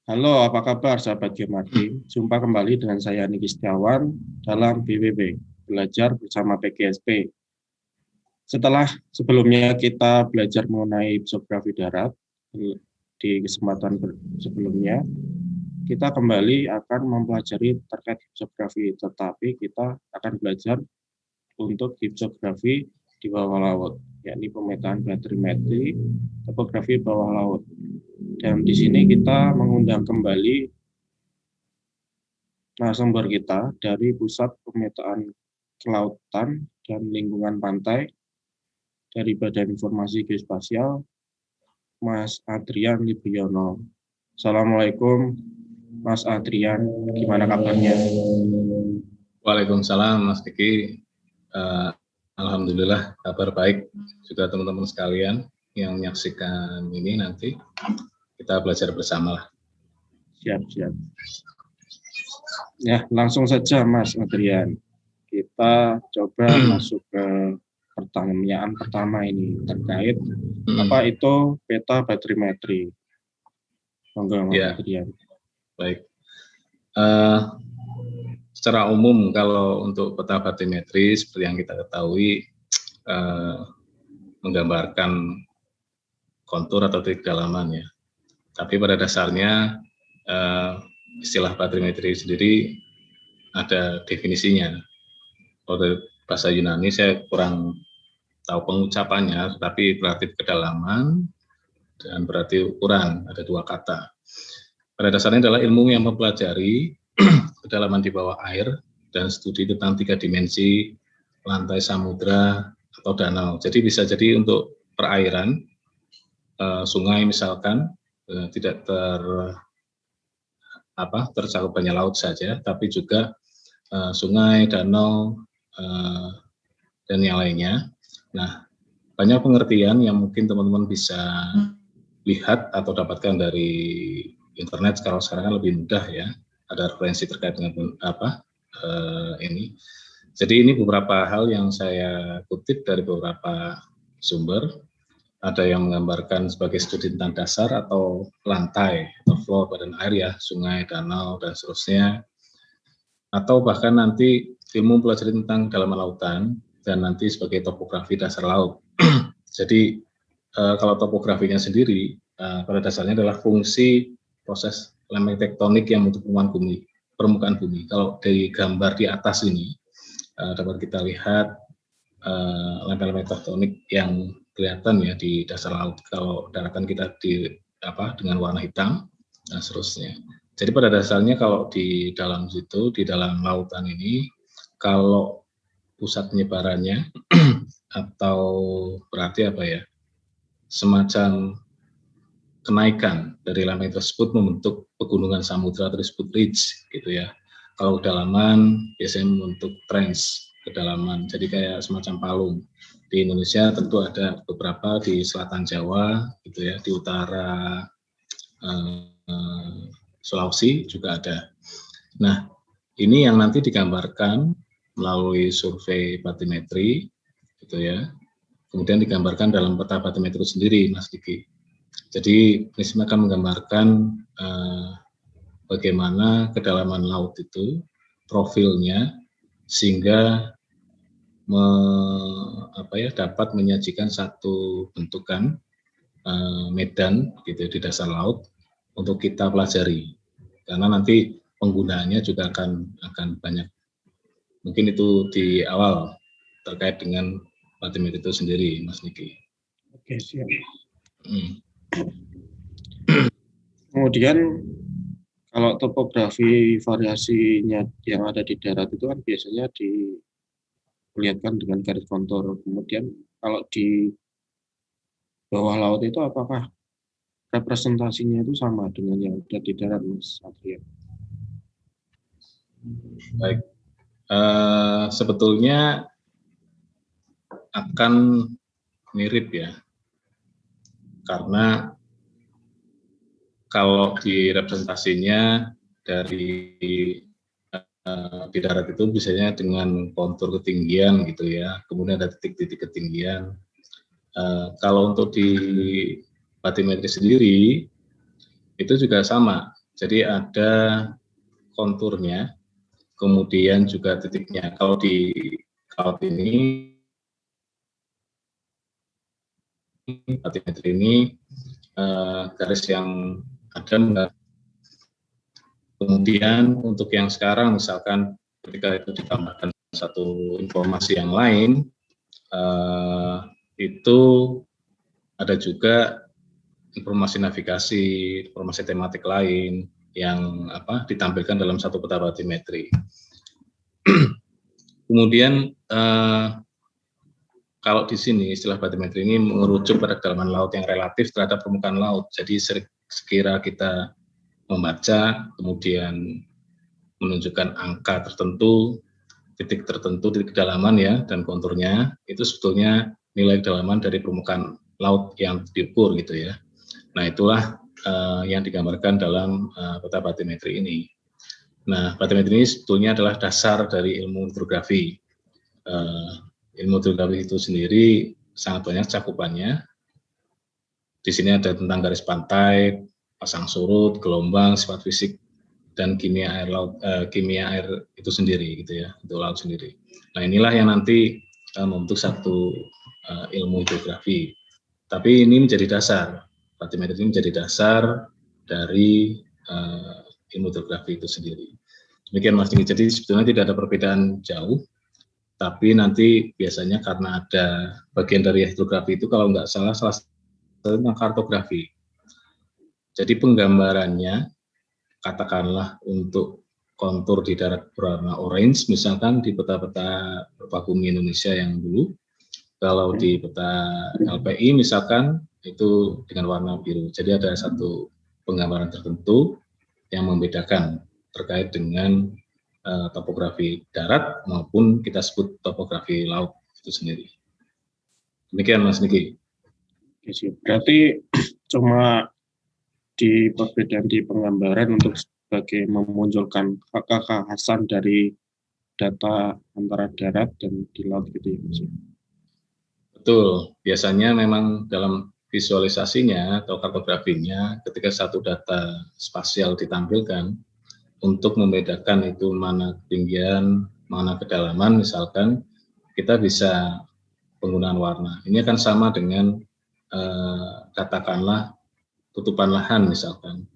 Halo, apa kabar sahabat Geomarketing? Jumpa kembali dengan saya Niki Setiawan dalam BWB, Belajar Bersama PGSP. Setelah sebelumnya kita belajar mengenai geografi darat, di kesempatan sebelumnya, kita kembali akan mempelajari terkait geografi, tetapi kita akan belajar untuk geografi di bawah laut, yakni pemetaan baterimetri, topografi bawah laut. Dan di sini kita mengundang kembali narasumber kita dari Pusat Pemetaan Kelautan dan Lingkungan Pantai dari Badan Informasi Geospasial, Mas Adrian Libriono. Assalamualaikum, Mas Adrian. Gimana kabarnya? Waalaikumsalam, Mas Diki. Alhamdulillah, kabar baik. Juga teman-teman sekalian yang menyaksikan ini nanti kita belajar bersama lah. Siap. Ya, langsung saja Mas Adrian. Kita coba masuk ke pertanyaan pertama ini terkait apa itu peta baterimetri. Monggo Mas Adrian. Baik. Secara umum kalau untuk peta baterimetri seperti yang kita ketahui menggambarkan kontur atau titik dalaman ya. Tapi pada dasarnya istilah baterimetri sendiri ada definisinya. Kalau dari bahasa Yunani saya kurang tahu pengucapannya, tapi berarti kedalaman dan berarti ukuran, ada dua kata. Pada dasarnya adalah ilmu yang mempelajari kedalaman di bawah air dan studi tentang 3 dimensi lantai samudra atau danau. Jadi bisa jadi untuk perairan, sungai misalkan tidak tercakupannya laut saja, tapi juga sungai, danau, dan yang lainnya. Nah, banyak pengertian yang mungkin teman-teman bisa lihat atau dapatkan dari internet. Kalau sekarang kan lebih mudah ya, ada referensi terkait dengan ini. Jadi ini beberapa hal yang saya kutip dari beberapa sumber. Ada yang menggambarkan sebagai studi tentang dasar atau lantai atau floor badan air ya, sungai, danau, dan seterusnya. Atau bahkan nanti ilmu pelajari tentang kedalaman lautan dan nanti sebagai topografi dasar laut. Jadi kalau topografinya sendiri pada dasarnya adalah fungsi proses lempeng tektonik yang membentuk permukaan bumi. Kalau dari gambar di atas ini dapat kita lihat lempeng-lempeng tektonik yang kelihatan ya di dasar laut. Kalau daratan kita dengan warna hitam dan seterusnya. Jadi pada dasarnya kalau di dalam situ, di dalam lautan ini, kalau pusat penyebarannya atau berarti semacam kenaikan dari lempeng tersebut membentuk pegunungan samudra tersebut ridge gitu ya. Kalau kedalaman biasanya membentuk trench kedalaman, jadi kayak semacam palung. Di Indonesia tentu ada beberapa di selatan Jawa gitu ya, di utara Sulawesi juga ada. Nah, ini yang nanti digambarkan melalui survei batimetri gitu ya. Kemudian digambarkan dalam peta batimetri sendiri, Mas Diki. Jadi prinsipnya akan menggambarkan bagaimana kedalaman laut itu, profilnya, sehingga dapat menyajikan satu bentukan medan gitu di dasar laut untuk kita pelajari. Karena nanti penggunaannya juga akan banyak. Mungkin itu di awal terkait dengan batimetri itu sendiri, Mas Niki. Oke, siap. Kemudian kalau topografi variasinya yang ada di darat itu kan biasanya dilihatkan dengan garis kontur. Kemudian kalau di bawah laut itu apakah representasinya itu sama dengan yang ada di darat, Mas Adrian? Baik, sebetulnya akan mirip ya, karena kalau di representasinya dari di darat itu biasanya dengan kontur ketinggian gitu ya, kemudian ada titik-titik ketinggian. Kalau untuk di batimetri sendiri itu juga sama, Jadi ada konturnya, kemudian juga titiknya. Kalau di laut ini, batimetri ini garis yang ada. Kemudian untuk yang sekarang, misalkan ketika itu ditambahkan satu informasi yang lain, itu ada juga informasi navigasi, informasi tematik lain yang ditampilkan dalam satu peta batimetri. Kemudian kalau di sini istilah batimetri ini mengerucut pada kedalaman laut yang relatif terhadap permukaan laut. Jadi sekira kita membaca, kemudian menunjukkan angka tertentu, titik tertentu, titik kedalaman ya, dan konturnya, itu sebetulnya nilai kedalaman dari permukaan laut yang diukur gitu ya. Nah itulah yang digambarkan dalam peta batimetri ini. Nah batimetri ini sebetulnya adalah dasar dari ilmu hidrografi. Ilmu hidrografi itu sendiri sangat banyak cakupannya. Di sini ada tentang garis pantai, pasang surut, gelombang, sifat fisik, dan kimia air laut, kimia air itu sendiri gitu ya, itu laut sendiri. Nah inilah yang nanti membentuk satu ilmu hidrografi. Tapi ini menjadi dasar, batimetri ini menjadi dasar dari ilmu hidrografi itu sendiri. Demikian Mas Diki. Jadi sebetulnya tidak ada perbedaan jauh, tapi nanti biasanya karena ada bagian dari hidrografi itu kalau nggak salah tentang kartografi. Jadi penggambarannya, katakanlah untuk kontur di darat berwarna orange, misalkan di peta-peta berupa bumi Indonesia yang dulu, kalau di peta LPI misalkan itu dengan warna biru. Jadi ada satu penggambaran tertentu yang membedakan terkait dengan topografi darat maupun kita sebut topografi laut itu sendiri. Demikian Mas Niki. Berarti cuma di perbedaan di penggambaran untuk sebagai memunculkan kekhasan dari data antara darat dan di laut gitu ya Mas. Betul, biasanya memang dalam visualisasinya atau kartografinya ketika satu data spasial ditampilkan untuk membedakan itu mana ketinggian, mana kedalaman misalkan, kita bisa penggunaan warna. Ini akan sama dengan katakanlah tutupan lahan misalkan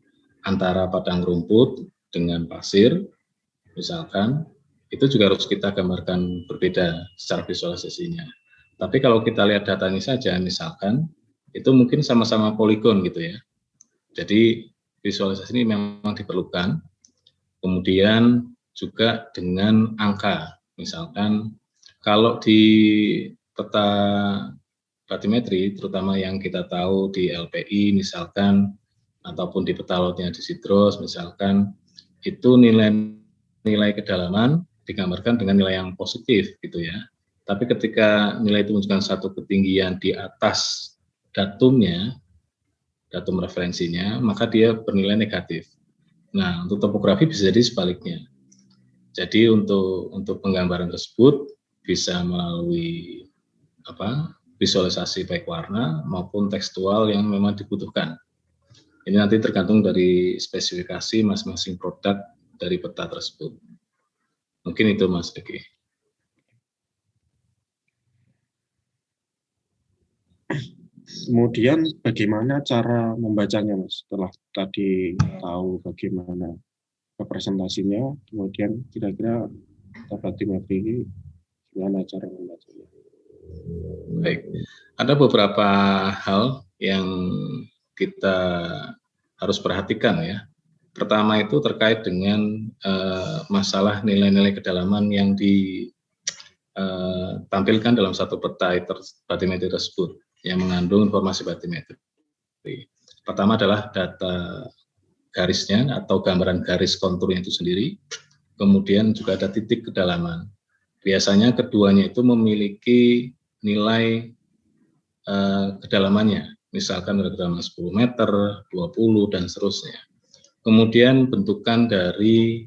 antara padang rumput dengan pasir misalkan, itu juga harus kita gambarkan berbeda secara visualisasinya. Tapi kalau kita lihat datanya saja misalkan itu mungkin sama-sama poligon gitu ya. Jadi visualisasi ini memang diperlukan. Kemudian juga dengan angka, misalkan kalau di peta batimetri, terutama yang kita tahu di LPI misalkan, ataupun di peta lautnya di Sidros misalkan, itu nilai kedalaman digambarkan dengan nilai yang positif gitu ya. Tapi ketika nilai itu menunjukkan satu ketinggian di atas datumnya, datum referensinya, maka dia bernilai negatif. Nah, untuk topografi bisa jadi sebaliknya. Jadi untuk penggambaran tersebut bisa melalui visualisasi baik warna maupun tekstual yang memang dibutuhkan. Ini nanti tergantung dari spesifikasi masing-masing produk dari peta tersebut. Mungkin itu Mas Diki. Kemudian bagaimana cara membacanya Mas? Setelah tadi tahu bagaimana representasinya, kemudian kira-kira batimetri ini gimana cara membacanya? Baik, ada beberapa hal yang kita harus perhatikan ya. Pertama itu terkait dengan masalah nilai-nilai kedalaman yang ditampilkan dalam satu peta batimetri tersebut yang mengandung informasi batimetri. Pertama adalah data garisnya atau gambaran garis konturnya itu sendiri, kemudian juga ada titik kedalaman. Biasanya keduanya itu memiliki nilai kedalamannya, misalkan ada kedalaman 10 meter, 20, dan seterusnya. Kemudian bentukan dari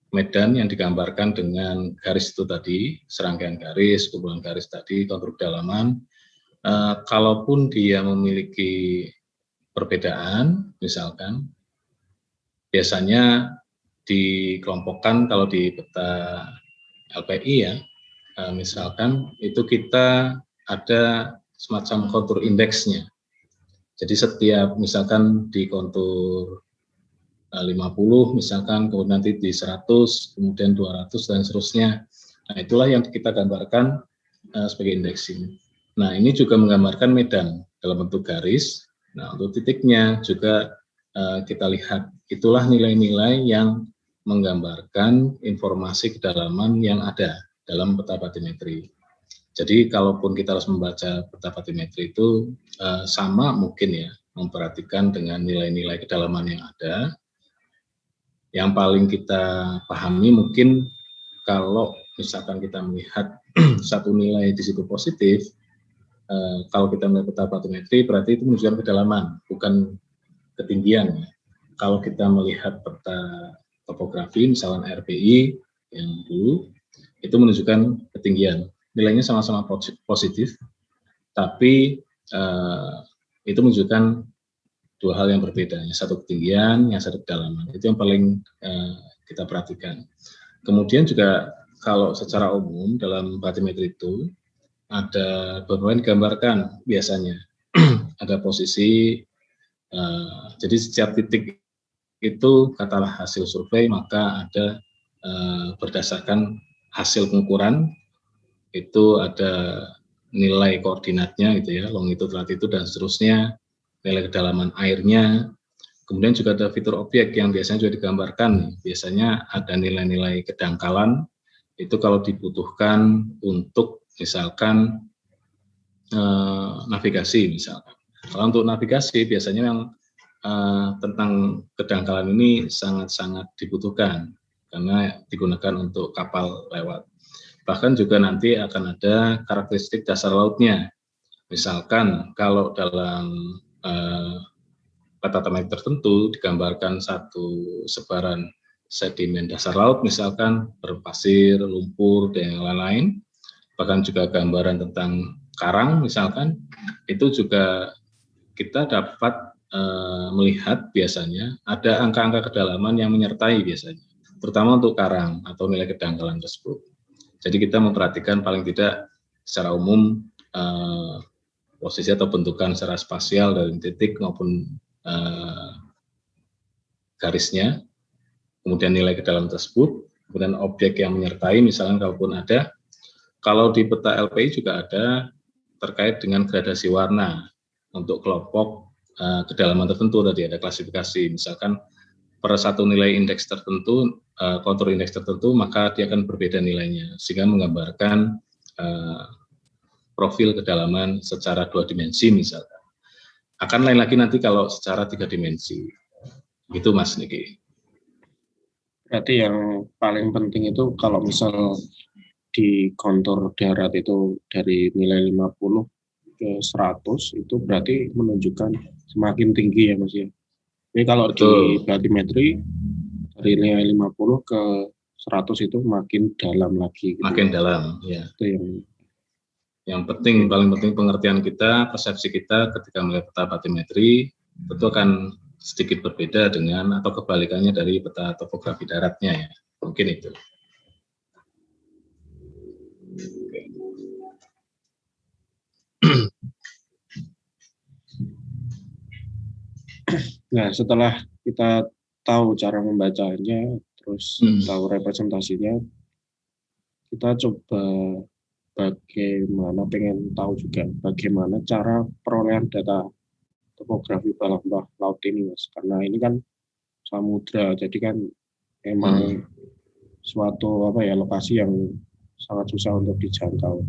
medan yang digambarkan dengan garis itu tadi, serangkaian garis, kumpulan garis tadi, kontur kedalaman. Kalaupun dia memiliki perbedaan, misalkan biasanya dikelompokkan kalau di peta LPI ya, misalkan itu kita ada semacam kontur indeksnya. Jadi setiap misalkan di kontur 50 misalkan, kemudian nanti di 100, kemudian 200 dan seterusnya. Nah, itulah yang kita gambarkan sebagai indexing. Nah, ini juga menggambarkan medan dalam bentuk garis. Nah, untuk titiknya juga kita lihat, itulah nilai-nilai yang menggambarkan informasi kedalaman yang ada dalam peta batimetri. Jadi, kalaupun kita harus membaca peta batimetri itu sama mungkin ya, memperhatikan dengan nilai-nilai kedalaman yang ada. Yang paling kita pahami mungkin kalau misalkan kita melihat satu nilai di situ positif, kalau kita melihat peta batimetri berarti itu menunjukkan kedalaman, bukan ketinggian. Kalau kita melihat peta topografi, misalnya RPI yang dulu, itu menunjukkan ketinggian. Nilainya sama-sama positif, tapi itu menunjukkan dua hal yang berbeda, yang satu ketinggian, yang satu kedalaman. Itu yang paling kita perhatikan. Kemudian juga kalau secara umum dalam batimetri itu ada beberapa yang digambarkan biasanya. Ada posisi, jadi setiap titik itu katalah hasil survei, maka ada berdasarkan hasil pengukuran, itu ada nilai koordinatnya gitu ya, longitude, latitude, dan seterusnya, nilai kedalaman airnya. Kemudian juga ada fitur objek yang biasanya juga digambarkan. Biasanya ada nilai-nilai kedangkalan, itu kalau dibutuhkan untuk misalkan navigasi misalkan. Kalau untuk navigasi biasanya yang tentang kedangkalan ini sangat-sangat dibutuhkan karena digunakan untuk kapal lewat. Bahkan juga nanti akan ada karakteristik dasar lautnya. Misalkan kalau dalam peta batimetri tertentu digambarkan satu sebaran sedimen dasar laut, misalkan berpasir, lumpur, dan yang lain-lain. Bahkan juga gambaran tentang karang, misalkan, itu juga kita dapat melihat biasanya ada angka-angka kedalaman yang menyertai biasanya, terutama untuk karang atau nilai kedangkalan tersebut. Jadi kita memperhatikan paling tidak secara umum posisi atau bentukan secara spasial dari titik maupun garisnya, kemudian nilai kedalaman tersebut, kemudian objek yang menyertai, misalnya kalaupun ada. Kalau di peta LPI juga ada terkait dengan gradasi warna untuk kelompok kedalaman tertentu, tadi ada klasifikasi, misalkan per satu nilai indeks tertentu, kontur indeks tertentu, maka dia akan berbeda nilainya, sehingga menggambarkan profil kedalaman secara 2 dimensi misalkan. Akan lain lagi nanti kalau secara 3 dimensi. Gitu Mas Niki. Berarti yang paling penting itu kalau misal di kontur darat itu dari nilai 50 ke 100 itu berarti menunjukkan semakin tinggi ya Mas ya. Jadi kalau Betul. di batimetri dari nilai 50 ke 100 itu makin dalam lagi. Gitu. Makin dalam, ya. Itu yang penting, paling penting pengertian kita, persepsi kita ketika melihat peta batimetri, tentu akan sedikit berbeda dengan atau kebalikannya dari peta topografi daratnya ya. Mungkin itu. Nah, setelah kita tahu cara membacanya, terus tahu representasinya, kita coba pengen tahu juga bagaimana cara perolehan data topografi bawah laut ini, Mas. Karena ini kan samudra, jadi kan emang suatu lokasi yang sangat susah untuk dijangkau.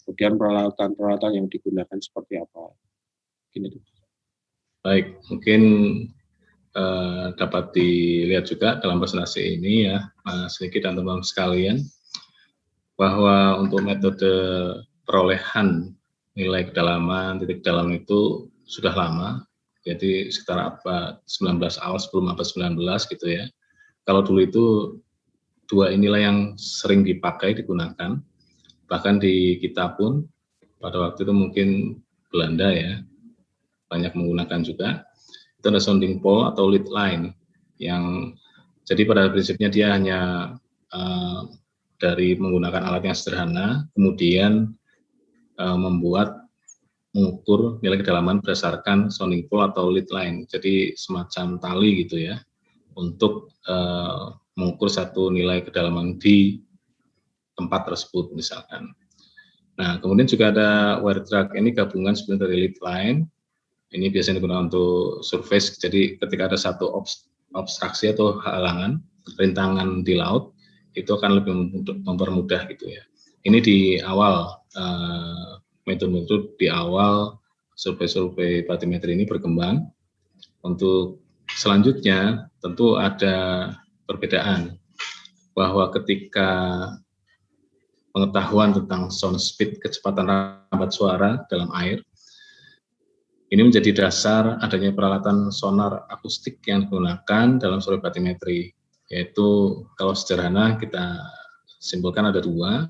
Kemudian peralatan-peralatan yang digunakan seperti apa? Gini. Baik, mungkin dapat dilihat juga dalam presentasi ini ya, Mas Niki dan teman-teman sekalian, bahwa untuk metode perolehan nilai kedalaman, titik dalam itu sudah lama, jadi sekitar abad 19 awal, sebelum abad 19 gitu ya. Kalau dulu itu dua inilah yang sering dipakai, digunakan, bahkan di kita pun pada waktu itu mungkin Belanda ya, banyak menggunakan juga. tanda sounding pole atau lead line, yang jadi pada prinsipnya dia hanya dari menggunakan alat yang sederhana, kemudian mengukur nilai kedalaman berdasarkan sounding pole atau lead line, jadi semacam tali gitu ya, untuk mengukur satu nilai kedalaman di tempat tersebut misalkan. Nah, kemudian juga ada wire drag, ini gabungan sebenarnya dari lead line, ini biasanya digunakan untuk surface, jadi ketika ada satu obstruksi atau halangan, rintangan di laut, itu akan lebih mempermudah gitu ya. Ini di awal metode di awal survei batimetri ini berkembang. Untuk selanjutnya tentu ada perbedaan, bahwa ketika pengetahuan tentang sound speed, kecepatan rambat suara dalam air, ini menjadi dasar adanya peralatan sonar akustik yang digunakan dalam survei batimetri, yaitu kalau sederhana kita simpulkan ada dua,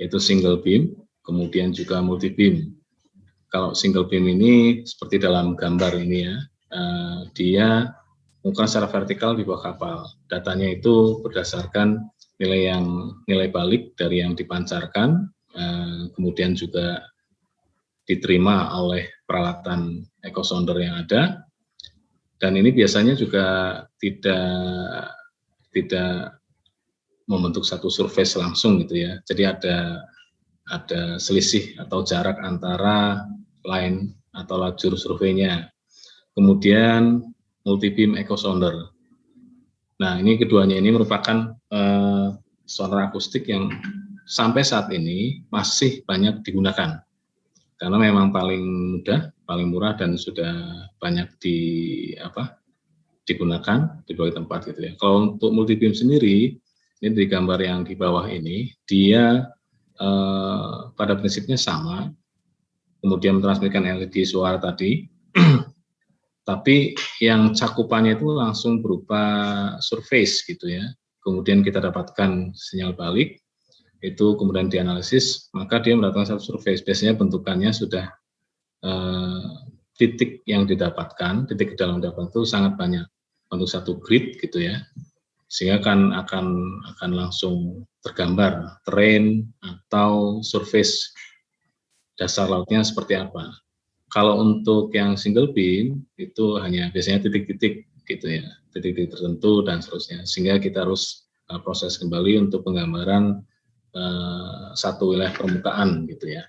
yaitu single beam, kemudian juga multi beam. Kalau single beam ini seperti dalam gambar ini ya, dia mengukur secara vertikal di bawah kapal. Datanya itu berdasarkan nilai balik dari yang dipancarkan, kemudian juga diterima oleh peralatan echo sounder yang ada, dan ini biasanya juga tidak membentuk satu surface langsung gitu ya. Jadi ada selisih atau jarak antara line atau lajur surveinya. Kemudian multi beam echo sounder. Nah, ini keduanya ini merupakan sonar akustik yang sampai saat ini masih banyak digunakan, karena memang paling mudah, paling murah, dan sudah banyak digunakan di berbagai tempat gitu ya. Kalau untuk multi beam sendiri, ini di gambar yang di bawah ini, dia pada prinsipnya sama, kemudian mentransmitkan LED suara tadi, tapi yang cakupannya itu langsung berupa surface gitu ya. Kemudian kita dapatkan sinyal balik, itu kemudian dianalisis, maka dia mendapatkan satu surface. Biasanya bentukannya sudah titik yang didapatkan, titik dalam didapatkan itu sangat banyak untuk satu grid gitu ya, sehingga akan langsung tergambar terrain atau surface dasar lautnya seperti apa. Kalau untuk yang single beam itu hanya biasanya titik-titik gitu ya, titik-titik tertentu dan seterusnya, sehingga kita harus proses kembali untuk penggambaran satu wilayah permukaan gitu ya.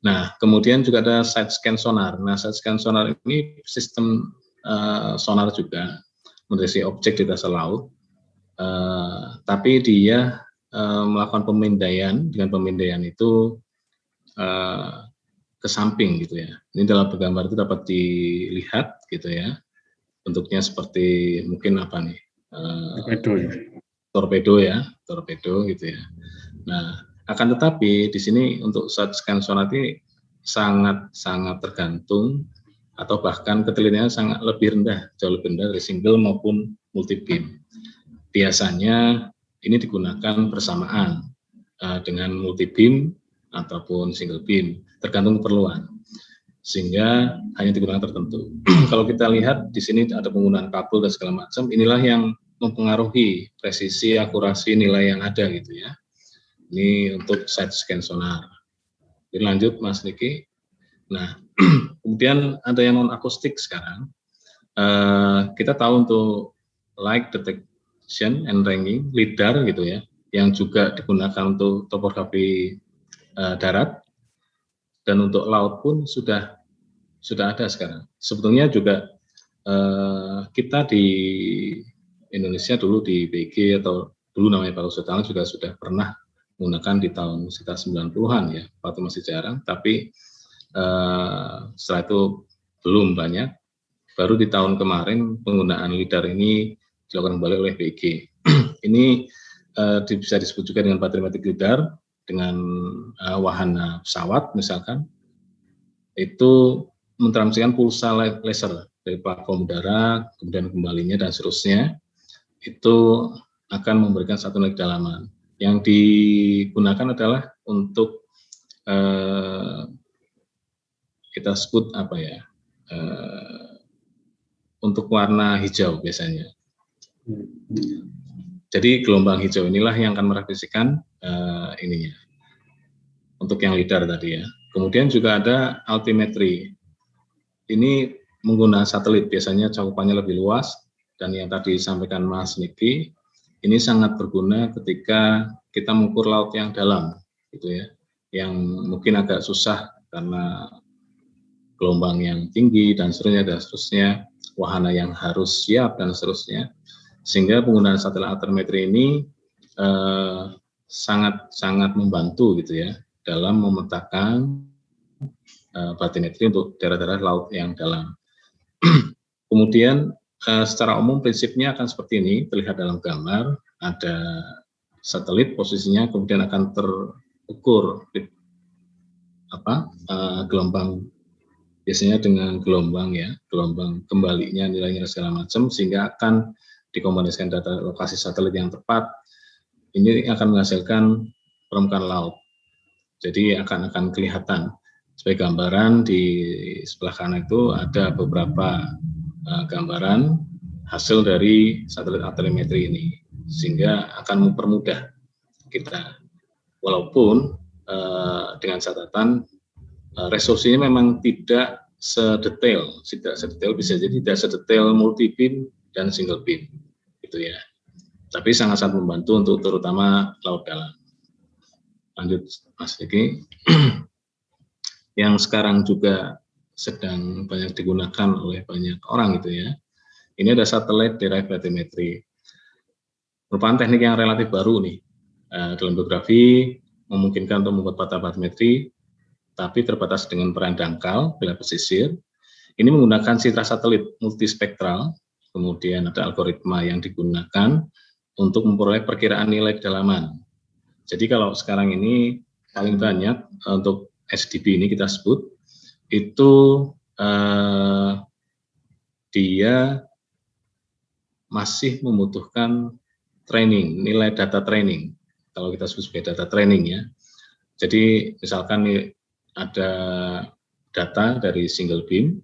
Nah, kemudian juga ada side scan sonar. Nah, side scan sonar ini sistem sonar juga mendeteksi objek di dasar laut, tapi dia melakukan pemindaian. Dengan pemindaian itu ke samping gitu ya. Ini dalam gambar itu dapat dilihat gitu ya. Bentuknya seperti mungkin apa nih? Torpedo gitu ya. Nah, akan tetapi di sini untuk side scan sonar ini sangat tergantung, atau bahkan ketelitiannya sangat lebih rendah, jauh lebih rendah dari single maupun multi beam. Biasanya ini digunakan bersamaan dengan multi beam ataupun single beam, tergantung keperluan, sehingga hanya digunakan tertentu. Kalau kita lihat di sini ada penggunaan kabel dan segala macam, inilah yang mempengaruhi presisi akurasi nilai yang ada gitu ya. Ini untuk side scan sonar. Jadi lanjut Mas Niki. Nah, kemudian ada yang non akustik sekarang. Kita tahu untuk light detection and ranking, LIDAR gitu ya, yang juga digunakan untuk topografi darat, dan untuk laut pun sudah ada sekarang. Sebetulnya juga kita di Indonesia dulu di BG atau dulu namanya Pak Sultan juga sudah pernah menggunakan di tahun sekitar 90-an ya, waktu masih jarang, tapi setelah itu belum banyak. Baru di tahun kemarin penggunaan LIDAR ini dilakukan kembali oleh BG. Ini bisa disebut juga dengan batrematic LIDAR dengan wahana pesawat misalkan, itu mentransmisikan pulsa laser dari platform udara, kemudian kembalinya dan seterusnya, itu akan memberikan satu nilai kedalaman. Yang digunakan adalah untuk kita sebut apa ya, untuk warna hijau biasanya. Jadi gelombang hijau inilah yang akan merefleksikan ininya untuk yang lidar tadi ya. Kemudian juga ada altimetri. Ini menggunakan satelit, biasanya cakupannya lebih luas, dan yang tadi disampaikan Mas Niki, ini sangat berguna ketika kita mengukur laut yang dalam, gitu ya, yang mungkin agak susah karena gelombang yang tinggi dan seterusnya, wahana yang harus siap dan seterusnya, sehingga penggunaan satelit altimetri ini sangat membantu gitu ya dalam memetakan batimetri untuk daerah-daerah laut yang dalam. Kemudian secara umum prinsipnya akan seperti ini, terlihat dalam gambar, ada satelit posisinya, kemudian akan terukur gelombang, biasanya dengan gelombang ya, gelombang kembalinya nilainya segala macam, sehingga akan dikombinasikan data lokasi satelit yang tepat. Ini akan menghasilkan permukaan laut. Jadi akan kelihatan. Sebagai gambaran di sebelah kanan itu ada beberapa gambaran hasil dari satelit altimetri ini, sehingga akan mempermudah kita. Walaupun dengan catatan resolusinya memang tidak sedetail bisa jadi tidak sedetail multi beam dan single beam, gitu ya. Tapi sangat-sangat membantu untuk terutama laut dalam. Lanjut Mas Diki. Yang sekarang juga sedang banyak digunakan oleh banyak orang gitu ya. Ini ada satelit derived bathymetry. Merupakan teknik yang relatif baru nih. Dalam geografi memungkinkan untuk membuat peta bathymetry, tapi terbatas dengan peran dangkal bila pesisir. Ini menggunakan citra satelit multispektral, kemudian ada algoritma yang digunakan untuk memperoleh perkiraan nilai kedalaman. Jadi kalau sekarang ini paling banyak untuk SDB ini kita sebut, itu dia masih membutuhkan training, nilai data training, kalau kita sebut sebagai data training ya. Jadi misalkan ada data dari single beam,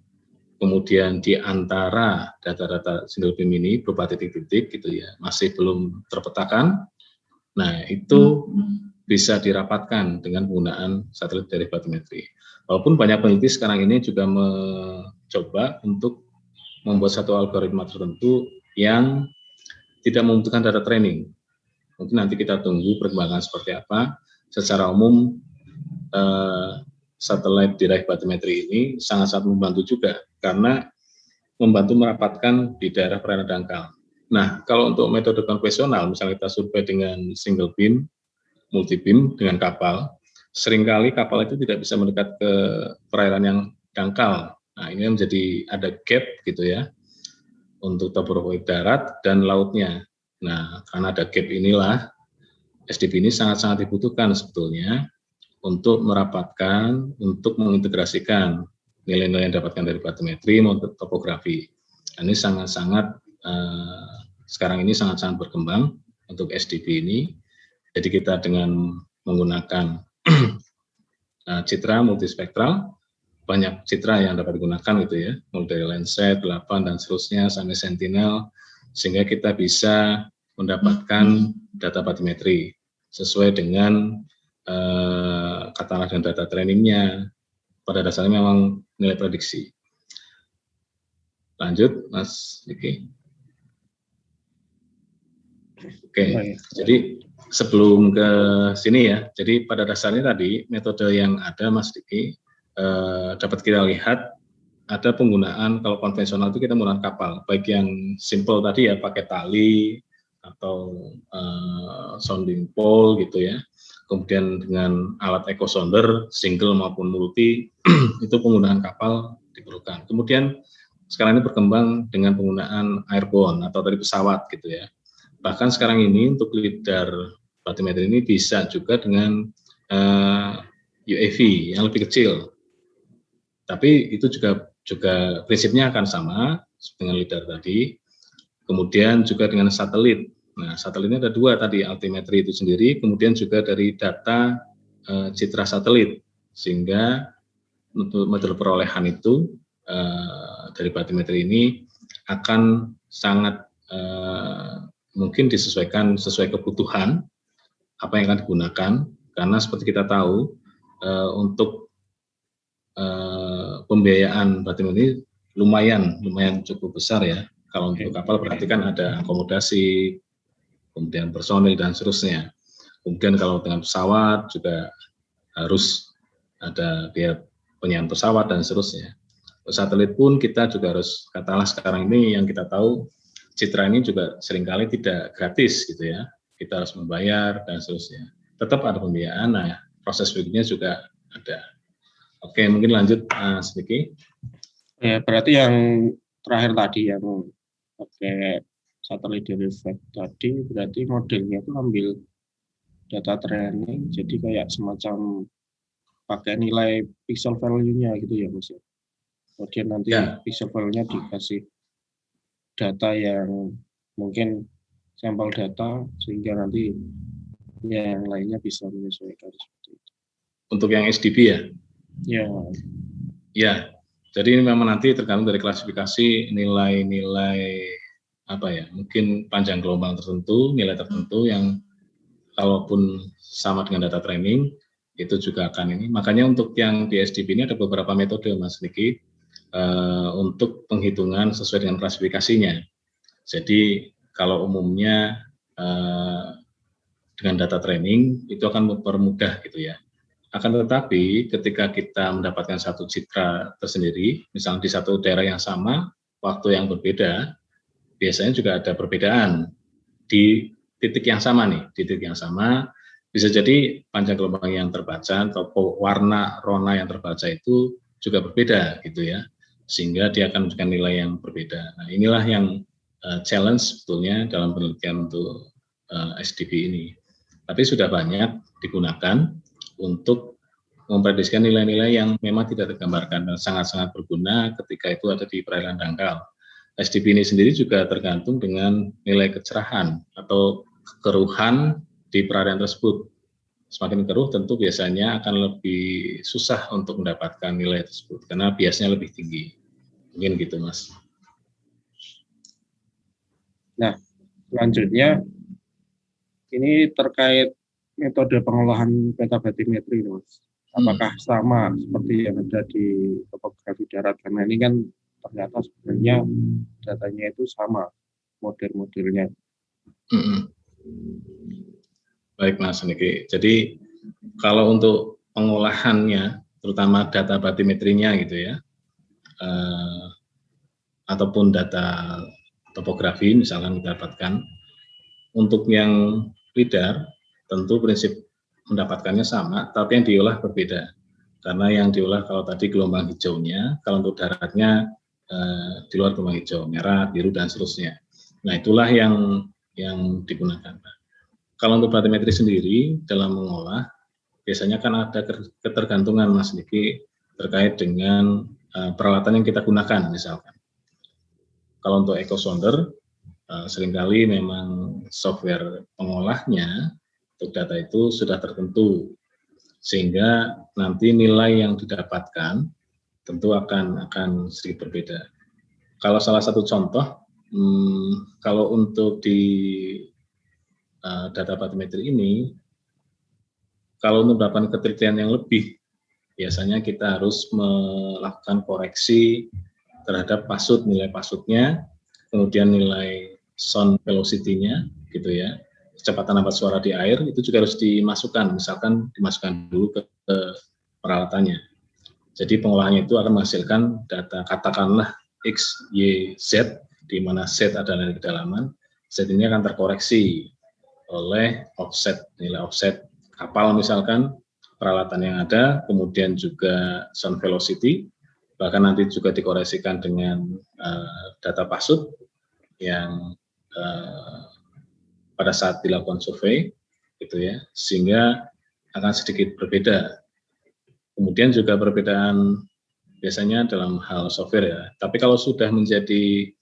kemudian di antara data-data single beam ini berupa titik-titik gitu ya, masih belum terpetakan. Nah, itu bisa dirapatkan dengan penggunaan satelit derived bathymetry. Walaupun banyak peneliti sekarang ini juga mencoba untuk membuat satu algoritma tertentu yang tidak membutuhkan data training. Mungkin nanti kita tunggu perkembangan seperti apa. Secara umum, satelit derived bathymetry ini sangat-sangat membantu juga, karena membantu merapatkan di daerah perairan dangkal. Nah, kalau untuk metode konvensional, misalnya kita survei dengan single beam, multi beam dengan kapal, seringkali kapal itu tidak bisa mendekat ke perairan yang dangkal. Nah, ini menjadi ada gap gitu ya untuk topografi darat dan lautnya. Nah, karena ada gap inilah SDB ini sangat-sangat dibutuhkan sebetulnya untuk merapatkan, untuk mengintegrasikan nilai-nilai yang didapatkan dari bathymetri maupun topografi. Ini sangat-sangat sekarang ini sangat-sangat berkembang untuk SDB ini. Jadi kita dengan menggunakan citra multispektral, banyak citra yang dapat digunakan gitu ya, mulai dari Landsat, 8 dan seterusnya sampai Sentinel, sehingga kita bisa mendapatkan data bathymetri sesuai dengan katakanlah dan data trainingnya. Pada dasarnya memang nilai prediksi. Lanjut, Mas Diki. Oke, jadi sebelum ke sini ya, jadi pada dasarnya tadi metode yang ada Mas Diki dapat kita lihat ada penggunaan, kalau konvensional itu kita menggunakan kapal, baik yang simple tadi ya pakai tali atau sounding pole gitu ya, kemudian dengan alat echo sounder single maupun multi itu penggunaan kapal diperlukan. Kemudian sekarang ini berkembang dengan penggunaan airborne atau dari pesawat gitu ya. Bahkan sekarang ini untuk lidar bathymetry ini bisa juga dengan UAV yang lebih kecil. Tapi itu juga prinsipnya akan sama dengan lidar tadi. Kemudian juga dengan satelit. Nah, satelitnya ada dua tadi, altimetri itu sendiri, kemudian juga dari data citra satelit, sehingga metode perolehan itu dari batimetri ini akan sangat mungkin disesuaikan sesuai kebutuhan apa yang akan digunakan, karena seperti kita tahu untuk pembiayaan batimetri lumayan cukup besar ya. Kalau untuk kapal berarti kan ada akomodasi, kemudian personil dan seterusnya. Kemudian kalau dengan pesawat juga harus ada biaya penyewaan pesawat dan seterusnya. Satelit pun kita juga harus, katakanlah sekarang ini yang kita tahu Citra ini juga seringkali tidak gratis gitu ya. Kita harus membayar dan seterusnya. Tetap ada pembiayaan, nah proses berikutnya juga ada. Oke, mungkin lanjut Mas Diki. Ya, berarti yang terakhir tadi yang pakai satelit derivative tadi, berarti modelnya itu ambil data training, jadi kayak semacam pakai nilai pixel value-nya gitu ya Mas. Kemudian nanti pixel value-nya dikasih data yang mungkin sampel data, sehingga nanti yang lainnya bisa menyesuaikan seperti itu. Untuk yang SDB ya? Ya, jadi ini memang nanti tergantung dari klasifikasi nilai-nilai apa ya, mungkin panjang gelombang tertentu, nilai tertentu yang kalaupun sama dengan data training itu juga akan ini. Makanya untuk yang di SDB ini ada beberapa metode Mas Niki untuk penghitungan sesuai dengan klasifikasinya. Jadi kalau umumnya dengan data training itu akan mempermudah gitu ya. Akan tetapi ketika kita mendapatkan satu citra tersendiri, misalnya di satu daerah yang sama, waktu yang berbeda, biasanya juga ada perbedaan di titik yang sama nih. Di titik yang sama bisa jadi panjang gelombang yang terbaca atau warna rona yang terbaca itu juga berbeda gitu ya, sehingga dia akan menunjukkan nilai yang berbeda. Nah, inilah yang challenge sebetulnya dalam penelitian untuk SDB ini. Tapi sudah banyak digunakan untuk memprediksikan nilai-nilai yang memang tidak tergambarkan dan sangat-sangat berguna ketika itu ada di perairan dangkal. SDB ini sendiri juga tergantung dengan nilai kecerahan atau kekeruhan di perairan tersebut. Semakin keruh tentu biasanya akan lebih susah untuk mendapatkan nilai tersebut karena biasanya lebih tinggi. Mungkin gitu Mas. Nah, selanjutnya ini terkait metode pengolahan peta batimetri, Mas. Apakah sama seperti yang ada di topografi darat? Karena ini kan ternyata sebenarnya datanya itu sama model-modelnya. Baik Mas Niki. Jadi kalau untuk pengolahannya, terutama data batimetrinya gitu ya, ataupun data topografi misalkan kita dapatkan, untuk yang LIDAR tentu prinsip mendapatkannya sama, tapi yang diolah berbeda. Karena yang diolah kalau tadi gelombang hijaunya, kalau untuk daratnya di luar gelombang hijau, merah, biru dan seterusnya. Nah itulah yang digunakan. Kalau untuk batimetri sendiri dalam mengolah, biasanya kan ada ketergantungan Mas Niki terkait dengan peralatan yang kita gunakan misalkan. Kalau untuk echosonder, seringkali memang software pengolahnya untuk data itu sudah tertentu, sehingga nanti nilai yang didapatkan tentu akan sedikit berbeda. Kalau salah satu contoh, kalau untuk di data batimetri ini, kalau untuk mendapatkan ketelitian yang lebih, biasanya kita harus melakukan koreksi terhadap pasut, nilai pasutnya, kemudian nilai sound velocity-nya, gitu ya, kecepatan nafas suara di air, itu juga harus dimasukkan, misalkan dimasukkan dulu ke peralatannya. Jadi pengolahannya itu akan menghasilkan data, katakanlah X, Y, Z, di mana Z adalah nilai kedalaman, Z ini akan terkoreksi oleh offset, nilai offset kapal misalkan, peralatan yang ada, kemudian juga sound velocity, bahkan nanti juga dikoreksikan dengan data pasut yang pada saat dilakukan survei, gitu ya, sehingga akan sedikit berbeda. Kemudian juga perbedaan biasanya dalam hal software ya. Tapi kalau sudah menjadi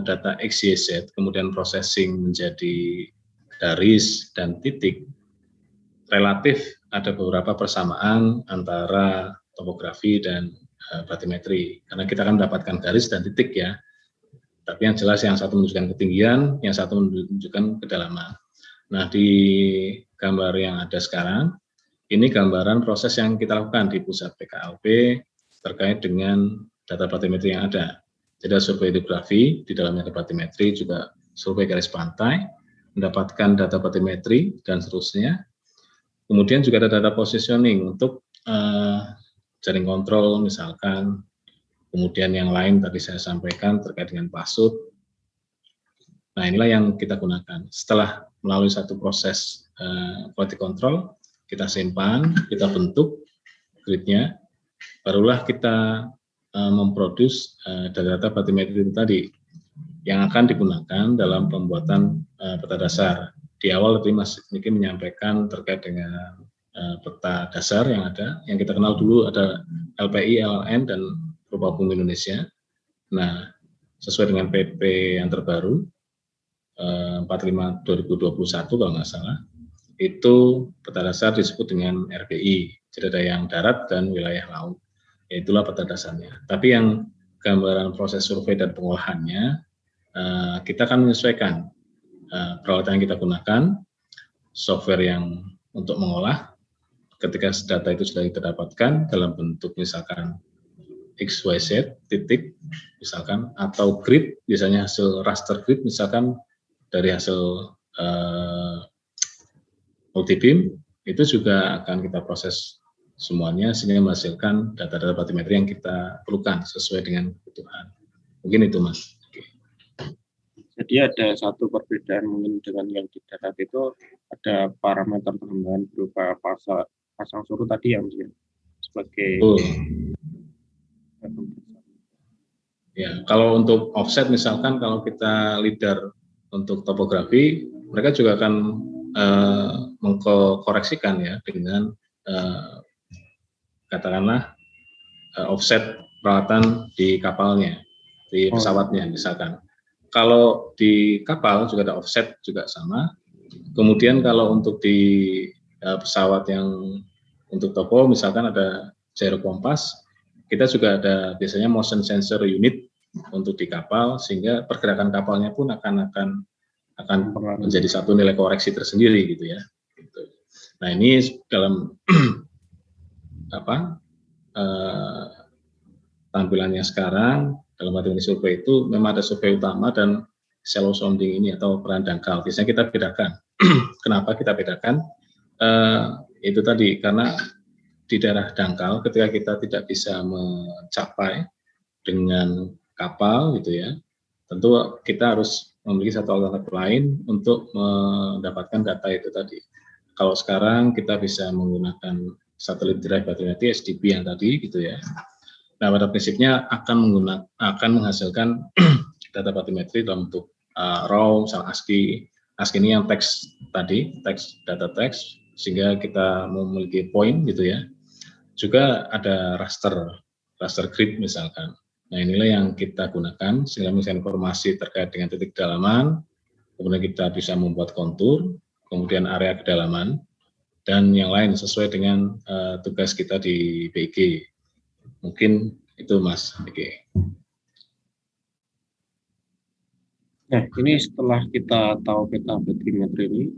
data XYZ, kemudian processing menjadi garis dan titik, relatif ada beberapa persamaan antara topografi dan batimetri, karena kita akan mendapatkan garis dan titik ya. Tapi yang jelas yang satu menunjukkan ketinggian, yang satu menunjukkan kedalaman. Nah, di gambar yang ada sekarang, ini gambaran proses yang kita lakukan di pusat PKLP terkait dengan data batimetri yang ada. Jadi survei hidrografi, di dalamnya ada batimetri, juga survei garis pantai, mendapatkan data batimetri, dan seterusnya. Kemudian juga ada data positioning untuk jaring kontrol misalkan, kemudian yang lain tadi saya sampaikan terkait dengan pasut. Nah, inilah yang kita gunakan. Setelah melalui satu proses quality control, kita simpan, kita bentuk gridnya, barulah kita memproduce data-data batimetri itu tadi yang akan digunakan dalam pembuatan peta dasar. Di awal tadi Mas Niki menyampaikan terkait dengan peta dasar yang ada, yang kita kenal dulu ada LPI, LLN, dan Rupa Bumi Indonesia. Nah, sesuai dengan PP yang terbaru 45 2021 kalau nggak salah, itu peta dasar disebut dengan RBI, jadi ada yang darat dan wilayah laut, itulah peta dasarnya. Tapi yang gambaran proses survei dan pengolahannya, kita akan menyesuaikan peralatan yang kita gunakan, software yang untuk mengolah, ketika data itu sudah kita dapatkan dalam bentuk misalkan XYZ, titik, misalkan, atau grid, biasanya hasil raster grid, misalkan dari hasil multibeam, itu juga akan kita proses semuanya sehingga menghasilkan data-data batimetri yang kita perlukan sesuai dengan kebutuhan. Mungkin itu, Mas. Jadi ada satu perbedaan mungkin dengan yang di darat itu, ada parameter tambahan berupa pasang surut tadi yang sebagai ya, kalau untuk offset misalkan kalau kita leader untuk topografi, mereka juga akan mengkoreksikan ya dengan katakanlah offset peralatan di kapalnya, di pesawatnya misalkan. Kalau di kapal juga ada offset juga sama. Kemudian kalau untuk di pesawat yang untuk topo misalkan ada gyro kompas, kita juga ada biasanya motion sensor unit untuk di kapal, sehingga pergerakan kapalnya pun akan menjadi satu nilai koreksi tersendiri gitu ya. Nah, ini dalam tampilannya sekarang dalam materi survei itu memang ada survei utama dan shallow sounding ini atau peran dangkal. Biasanya kita bedakan. Kenapa kita bedakan? Itu tadi karena di daerah dangkal ketika kita tidak bisa mencapai dengan kapal gitu ya, tentu kita harus memiliki satu alternatif lain untuk mendapatkan data itu tadi. Kalau sekarang kita bisa menggunakan satelit derived batimetri SDP yang tadi gitu ya. Nah, pada prinsipnya akan menghasilkan data batimetri dalam bentuk raw, misal ASCII. ASCII ini yang teks tadi, data teks, sehingga kita memiliki poin gitu ya. Juga ada raster grid misalkan. Nah, inilah yang kita gunakan sehingga misalnya informasi terkait dengan titik kedalaman, kemudian kita bisa membuat kontur, kemudian area kedalaman, dan yang lain sesuai dengan tugas kita di BG. Mungkin itu Mas BG. Nah, ini setelah kita tahu peta batimetri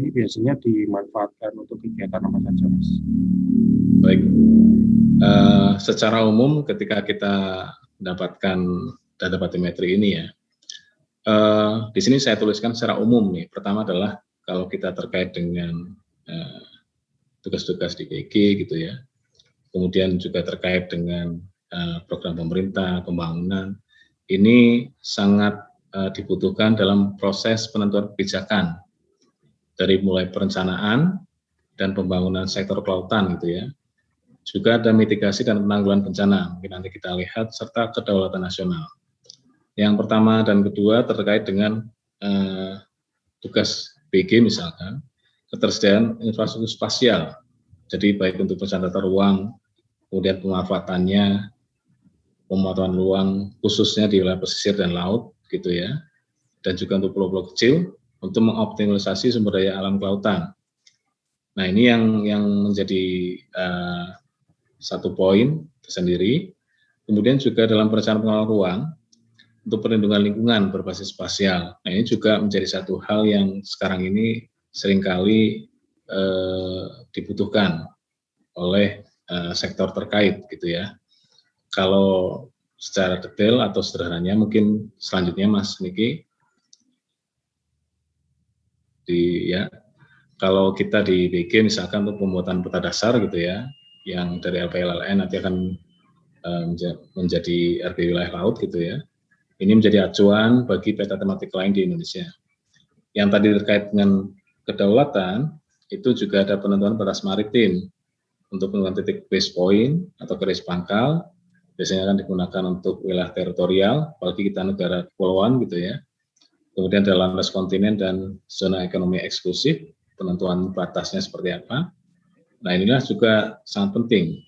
ini biasanya dimanfaatkan untuk kegiatan apa saja, Mas? Baik, secara umum ketika kita mendapatkan data batimetri ini ya, di sini saya tuliskan secara umum nih. Pertama adalah kalau kita terkait dengan tugas-tugas di PG gitu ya, kemudian juga terkait dengan program pemerintah, pembangunan, ini sangat dibutuhkan dalam proses penentuan kebijakan dari mulai perencanaan dan pembangunan sektor kelautan gitu ya. Juga ada mitigasi dan penanggulangan bencana, mungkin nanti kita lihat, serta kedaulatan nasional. Yang pertama dan kedua terkait dengan tugas BG misalkan, ketersediaan infrastruktur spasial, jadi baik untuk perencanaan tata ruang, kemudian pemanfaatannya, pemanfaatan ruang khususnya di wilayah pesisir dan laut gitu ya, dan juga untuk pulau-pulau kecil untuk mengoptimalisasi sumber daya alam kelautan. Nah, ini yang menjadi satu poin tersendiri. Kemudian juga dalam perencanaan pengelolaan ruang untuk perlindungan lingkungan berbasis spasial. Nah, ini juga menjadi satu hal yang sekarang ini seringkali dibutuhkan oleh sektor terkait gitu ya. Kalau secara detail atau sederhananya mungkin selanjutnya Mas Niki kalau kita di BG misalkan untuk pembuatan peta dasar gitu ya, yang dari LPLLN nanti akan menjadi RB wilayah laut gitu ya. Ini menjadi acuan bagi peta tematik lain di Indonesia. Yang tadi terkait dengan kedaulatan, itu juga ada penentuan batas maritim untuk penentuan titik base point atau garis pangkal. Biasanya akan digunakan untuk wilayah teritorial, apalagi kita negara kepulauan gitu ya. Kemudian ada landas kontinen dan zona ekonomi eksklusif, penentuan batasnya seperti apa. Nah, inilah juga sangat penting.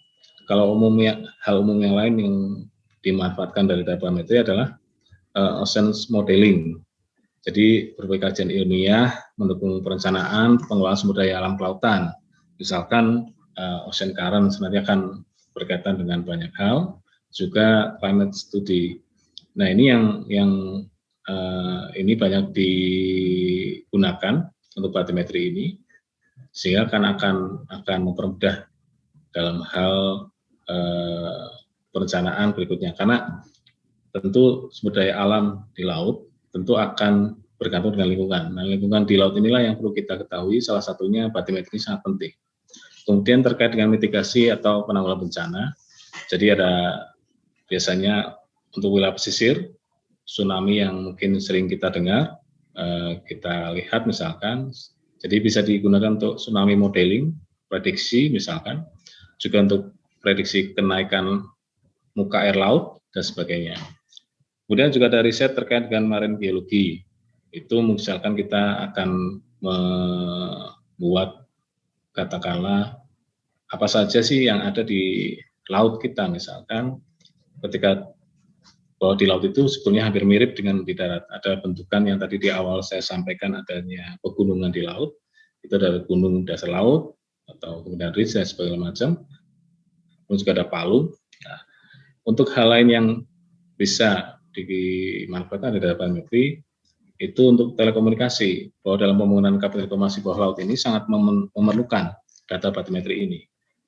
Kalau hal umum yang lain yang dimanfaatkan dari data barometri adalah oceans modeling. Jadi berbagai kajian ilmiah mendukung perencanaan pengelolaan sumber daya alam kelautan. Misalkan ocean current sebenarnya akan berkaitan dengan banyak hal, juga climate study. Nah, ini yang ini banyak digunakan untuk batimetri ini, sehingga akan mempermudah dalam hal perencanaan berikutnya. Karena tentu sumber daya alam di laut tentu akan bergantung dengan lingkungan. Nah, lingkungan di laut inilah yang perlu kita ketahui, salah satunya batimetri sangat penting. Kemudian terkait dengan mitigasi atau penanggulangan bencana, jadi ada biasanya untuk wilayah pesisir, tsunami yang mungkin sering kita dengar, kita lihat misalkan, jadi bisa digunakan untuk tsunami modeling, prediksi misalkan, juga untuk prediksi kenaikan muka air laut, dan sebagainya. Kemudian juga ada riset terkait dengan marine biologi, itu misalkan kita akan membuat katakanlah apa saja sih yang ada di laut kita, misalkan ketika bahwa di laut itu sebetulnya hampir mirip dengan di darat. Ada bentukan yang tadi di awal saya sampaikan adanya pegunungan di laut, itu ada gunung dasar laut, atau kemudian ridge dan sebagainya macam. Kemudian juga ada palung. Nah, untuk hal lain yang bisa dimanfaatkan dari data barometri, itu untuk telekomunikasi, bahwa dalam pembangunan kabel informasi bawah laut ini sangat memerlukan data batimetri ini.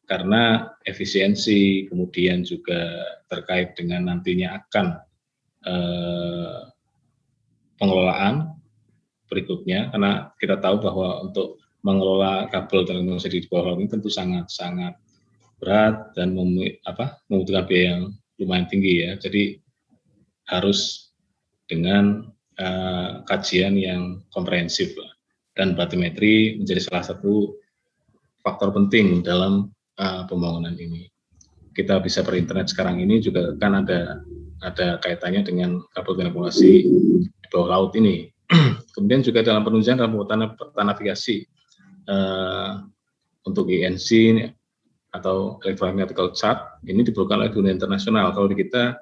Karena efisiensi, kemudian juga terkait dengan nantinya akan pengelolaan berikutnya, karena kita tahu bahwa untuk mengelola kabel telekomunikasi di bawah laut ini tentu sangat berat dan membutuhkan biaya yang lumayan tinggi ya. Jadi harus dengan kajian yang komprehensif dan batimetri menjadi salah satu faktor penting dalam pembangunan ini. Kita bisa berinternet sekarang ini juga kan ada kaitannya dengan kabel telekomunikasi di bawah laut ini. Kemudian juga dalam penunjang dalam peta navigasi untuk INC atau electromagnetic chart ini diperlukan oleh dunia internasional. Kalau di kita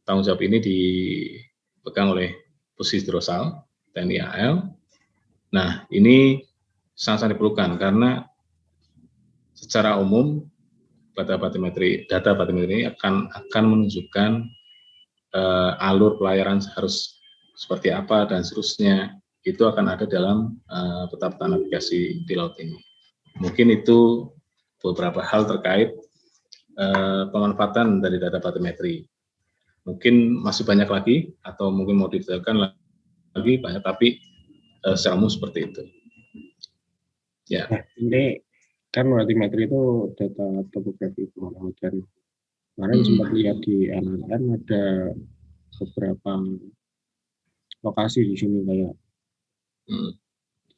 tanggung jawab ini dipegang oleh Posisi Drosal TNI AL. Nah, ini sangat diperlukan karena secara umum data batimetri ini akan menunjukkan alur pelayaran harus seperti apa dan seterusnya. Itu akan ada dalam peta navigasi di laut ini. Mungkin itu beberapa hal terkait pemanfaatan dari data batimetri. Mungkin masih banyak lagi atau mungkin mau didetailkan lagi banyak, tapi secara umum seperti itu. Ya. Nah, ini kan batimetri itu data topografi bawah laut, dan kemarin sempat lihat di LLN ada beberapa lokasi di sini kayak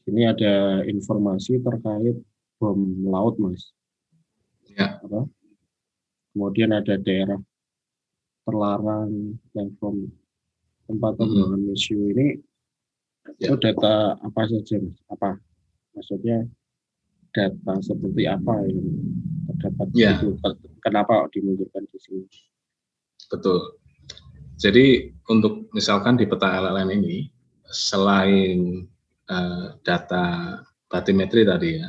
ini ada informasi terkait bom laut, Mas. Ya. Kemudian ada daerah terlarang, platform tempat pembuangan museum ini. Itu data apa saja, Mas? Apa maksudnya? Data seperti apa yang terdapat itu, kenapa dimunculkan di sini? Betul. Jadi untuk misalkan di peta LLN ini, selain data batimetri tadi ya,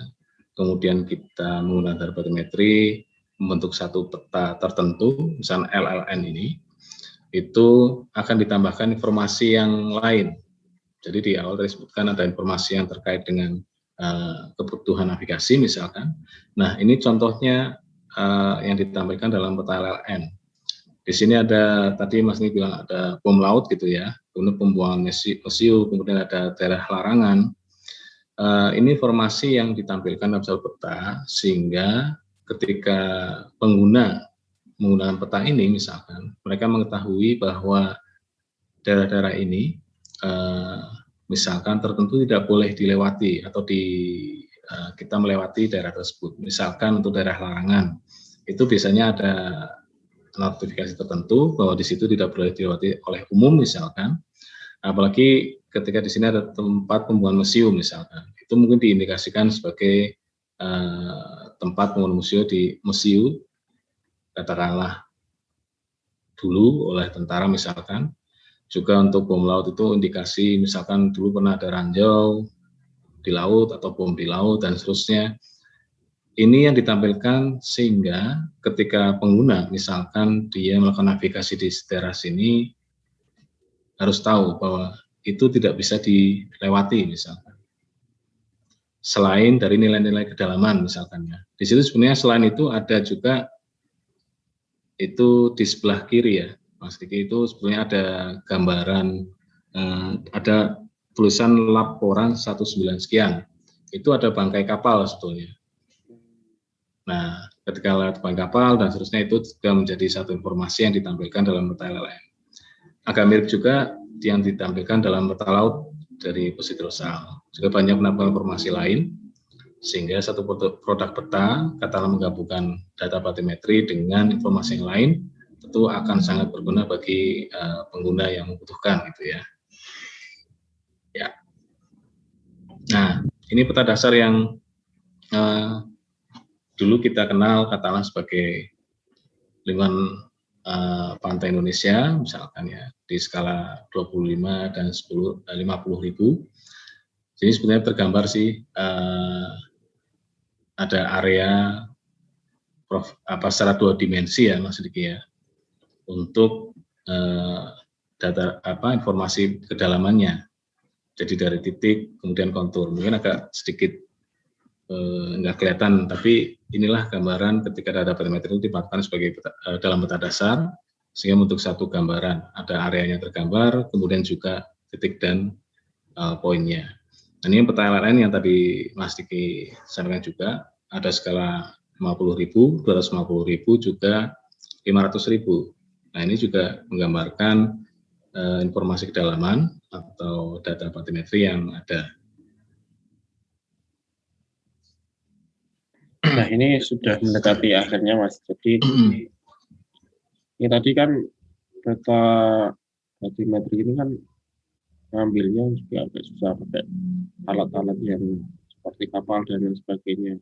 kemudian kita menggunakan data batimetri, membentuk satu peta tertentu, misalnya LLN ini, itu akan ditambahkan informasi yang lain. Jadi di awal tadi disebutkan ada informasi yang terkait dengan kebutuhan navigasi misalkan. Nah, ini contohnya yang ditampilkan dalam peta LLN. Di sini ada, tadi Mas Niki bilang ada bom laut gitu ya, kemudian pembuangan mesiu, kemudian ada daerah larangan. Ini informasi yang ditampilkan dalam satu peta, sehingga ketika pengguna menggunakan peta ini misalkan, mereka mengetahui bahwa daerah-daerah ini misalkan tertentu tidak boleh dilewati atau kita melewati daerah tersebut. Misalkan untuk daerah larangan, itu biasanya ada notifikasi tertentu bahwa di situ tidak boleh dilewati oleh umum misalkan. Apalagi ketika di sini ada tempat pembuangan mesiu misalkan, itu mungkin diindikasikan sebagai tempat pembuangan mesiu, katakanlah dulu oleh tentara misalkan. Juga untuk bom laut itu indikasi misalkan dulu pernah ada ranjau di laut atau bom di laut dan seterusnya. Ini yang ditampilkan sehingga ketika pengguna misalkan dia melakukan navigasi di daerah sini harus tahu bahwa itu tidak bisa dilewati misalkan. Selain dari nilai-nilai kedalaman misalkan ya. Di situ sebenarnya selain itu ada juga itu di sebelah kiri ya. Mas Diki, itu sebenarnya ada gambaran, ada tulisan laporan 19 sekian. Itu ada bangkai kapal sebetulnya. Nah, ketika lewat bangkai kapal dan seterusnya itu juga menjadi satu informasi yang ditampilkan dalam peta LLN. Agak mirip juga yang ditampilkan dalam peta laut dari Positrosal. Juga banyak menambah informasi lain, sehingga satu produk peta, katakanlah menggabungkan data batimetri dengan informasi yang lain, tentu akan sangat berguna bagi pengguna yang membutuhkan gitu ya. Ya. Nah, ini peta dasar yang dulu kita kenal katakanlah sebagai lingkungan pantai Indonesia misalkan ya, di skala 25 dan 50.000. Jadi sebenarnya tergambar sih ada area secara 2 dimensi ya Mas Diki ya, untuk data informasi kedalamannya. Jadi dari titik kemudian kontur, mungkin agak sedikit nggak kelihatan, tapi inilah gambaran ketika data batimetri itu dipakai sebagai dalam peta dasar, sehingga membentuk satu gambaran, ada areanya tergambar, kemudian juga titik dan poinnya. Dan ini peta LLN yang tadi Mas Diki sampaikan juga, ada skala 50.000, 250.000, juga 500.000. Nah, ini juga menggambarkan informasi kedalaman atau data batimetri yang ada. Nah, ini sudah mendekati akhirnya Mas. Jadi ini tadi kan data batimetri ini kan ngambilnya juga agak susah pakai alat-alat yang seperti kapal dan lain sebagainya.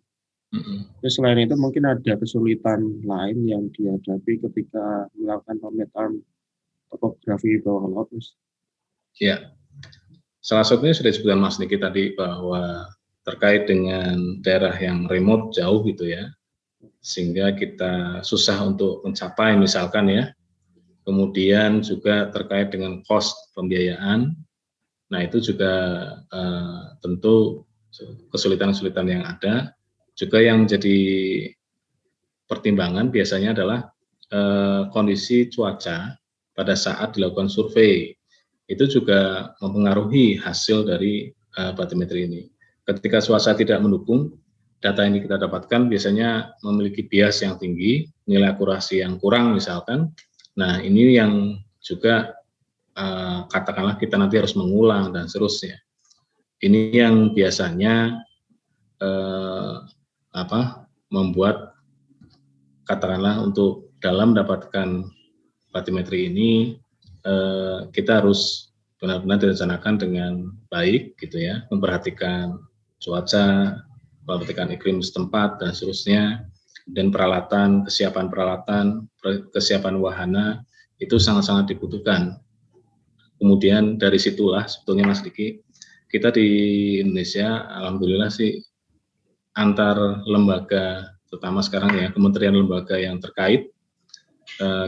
Terus selain itu mungkin ada kesulitan lain yang dihadapi ketika melakukan pemetaan topografi bawah laut, Mas. Ya, salah satunya sudah disebutkan Mas Niki tadi bahwa terkait dengan daerah yang remote jauh gitu ya, sehingga kita susah untuk mencapai misalkan ya. Kemudian juga terkait dengan cost pembiayaan. Nah, itu juga tentu kesulitan-kesulitan yang ada. Juga yang jadi pertimbangan biasanya adalah kondisi cuaca pada saat dilakukan survei. Itu juga mempengaruhi hasil dari batimetri ini. Ketika cuaca tidak mendukung, data yang kita dapatkan biasanya memiliki bias yang tinggi, nilai akurasi yang kurang misalkan. Nah, ini yang juga katakanlah kita nanti harus mengulang dan seterusnya. Ini yang biasanya membuat katakanlah untuk dalam mendapatkan batimetri ini kita harus benar-benar direncanakan dengan baik gitu ya, memperhatikan cuaca, memperhatikan iklim setempat dan seterusnya, dan peralatan, kesiapan wahana itu sangat-sangat dibutuhkan. Kemudian dari situlah sebetulnya Mas Diki, kita di Indonesia alhamdulillah sih antar lembaga terutama sekarang ya kementerian lembaga yang terkait,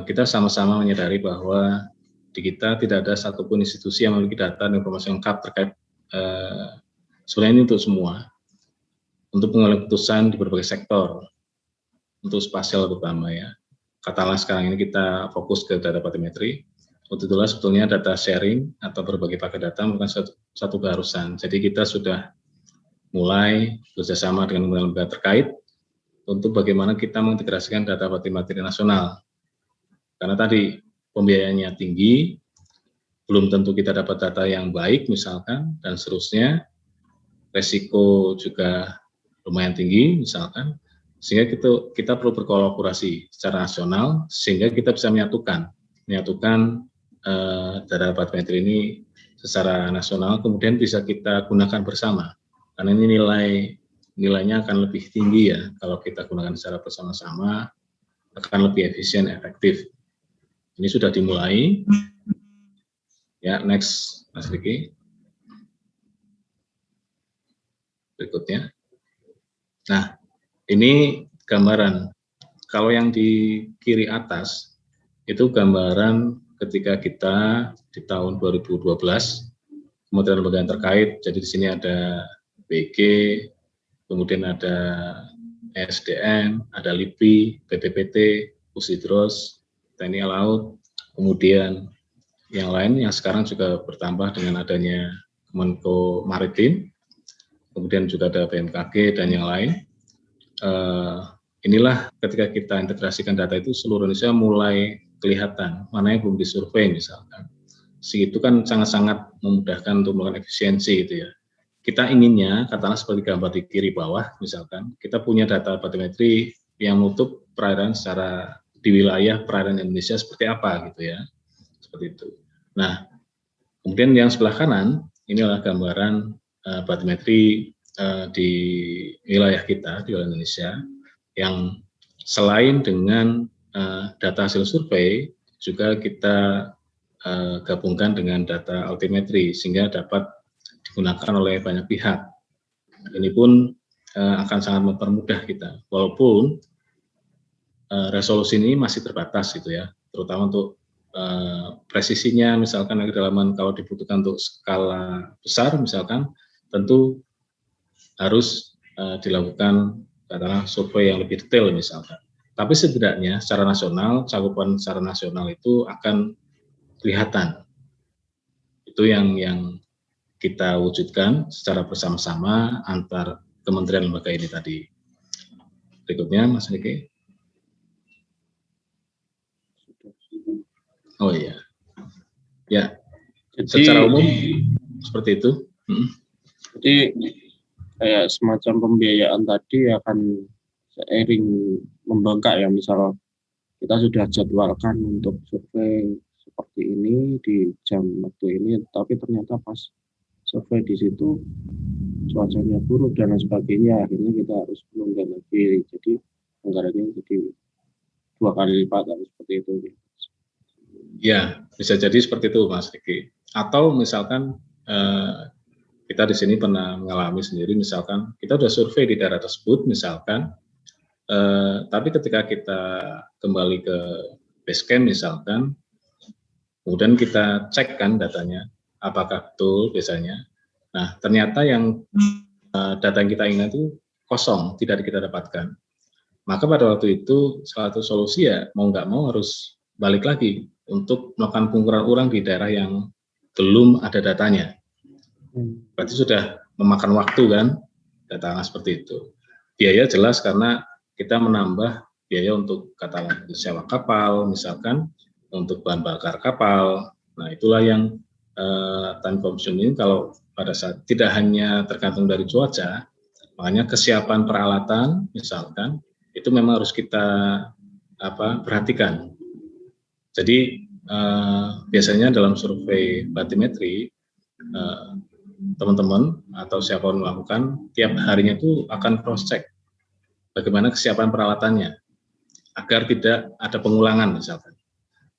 kita sama-sama menyadari bahwa di kita tidak ada satupun institusi yang memiliki data dan informasi lengkap terkait sebenarnya ini untuk semua, untuk pengambilan keputusan di berbagai sektor, untuk spasial terutama ya. Katakanlah sekarang ini kita fokus ke data batimetri, untuk itulah sebetulnya data sharing atau berbagi paket data merupakan satu keharusan. Jadi kita sudah mulai bekerjasama dengan lembaga terkait untuk bagaimana kita mengintegrasikan data batimetri nasional. Karena tadi pembiayaannya tinggi, belum tentu kita dapat data yang baik misalkan, dan seterusnya, resiko juga lumayan tinggi misalkan, sehingga kita perlu berkolaborasi secara nasional, sehingga kita bisa menyatukan data batimetri ini secara nasional, kemudian bisa kita gunakan bersama, karena ini nilainya akan lebih tinggi ya, kalau kita gunakan secara bersama-sama, akan lebih efisien, efektif. Ini sudah dimulai. Ya, next, Mas Riki. Berikutnya. Nah, ini gambaran. Kalau yang di kiri atas, itu gambaran ketika kita di tahun 2012, kementerian lembaga yang terkait, jadi di sini ada BG, kemudian ada ESDM, ada LIPI, BPPT, Pusidros, TNI Laut, kemudian yang lain yang sekarang juga bertambah dengan adanya Kemenko Maritim, kemudian juga ada BMKG dan yang lain. Inilah ketika kita integrasikan data itu seluruh Indonesia mulai kelihatan mana yang belum disurvei misalkan. Itu kan sangat-sangat memudahkan untuk melakukan efisiensi gitu ya. Kita inginnya, katakanlah seperti gambar di kiri bawah misalkan, kita punya data batimetri yang menutup perairan secara di wilayah perairan Indonesia seperti apa gitu ya, seperti itu. Nah, kemudian yang sebelah kanan ini adalah gambaran batimetri di wilayah kita di wilayah Indonesia yang selain dengan data hasil survei juga kita gabungkan dengan data altimetri sehingga dapat digunakan oleh banyak pihak. Ini pun akan sangat mempermudah kita, walaupun resolusi ini masih terbatas gitu ya, terutama untuk presisinya misalkan kedalaman kalau dibutuhkan untuk skala besar misalkan tentu harus dilakukan katakanlah survei yang lebih detail misalkan. Tapi setidaknya secara nasional, cakupan secara nasional itu akan kelihatan. Itu yang kita wujudkan secara bersama-sama antar kementerian lembaga ini tadi. Berikutnya Mas Niki. Oh iya, ya. Jadi, secara umum seperti itu. Jadi kayak semacam pembiayaan tadi akan seiring membengkak ya, misal kita sudah jadwalkan untuk survei seperti ini di jam waktu ini, tapi ternyata pas survei di situ cuacanya buruk dan lain sebagainya, akhirnya kita harus menunda lagi, jadi anggarannya jadi 2 kali lipat atau seperti itu. Ya, bisa jadi seperti itu Mas Riki. Atau misalkan kita di sini pernah mengalami sendiri, misalkan kita sudah survei di daerah tersebut, misalkan, tapi ketika kita kembali ke base camp misalkan, kemudian kita cek kan datanya, apakah betul biasanya. Nah, ternyata yang data yang kita ingat itu kosong, tidak kita dapatkan. Maka pada waktu itu salah satu solusi ya mau nggak mau harus balik lagi untuk melakukan pengukuran ulang di daerah yang belum ada datanya. Berarti sudah memakan waktu kan, datanya seperti itu. Biaya jelas karena kita menambah biaya untuk katakanlah sewa kapal, misalkan untuk bahan bakar kapal. Nah itulah yang time consuming kalau pada saat tidak hanya tergantung dari cuaca, makanya kesiapan peralatan misalkan itu memang harus kita perhatikan. Jadi biasanya dalam survei batimetri teman-teman atau siapapun melakukan tiap harinya itu akan cross check bagaimana kesiapan peralatannya agar tidak ada pengulangan misalkan.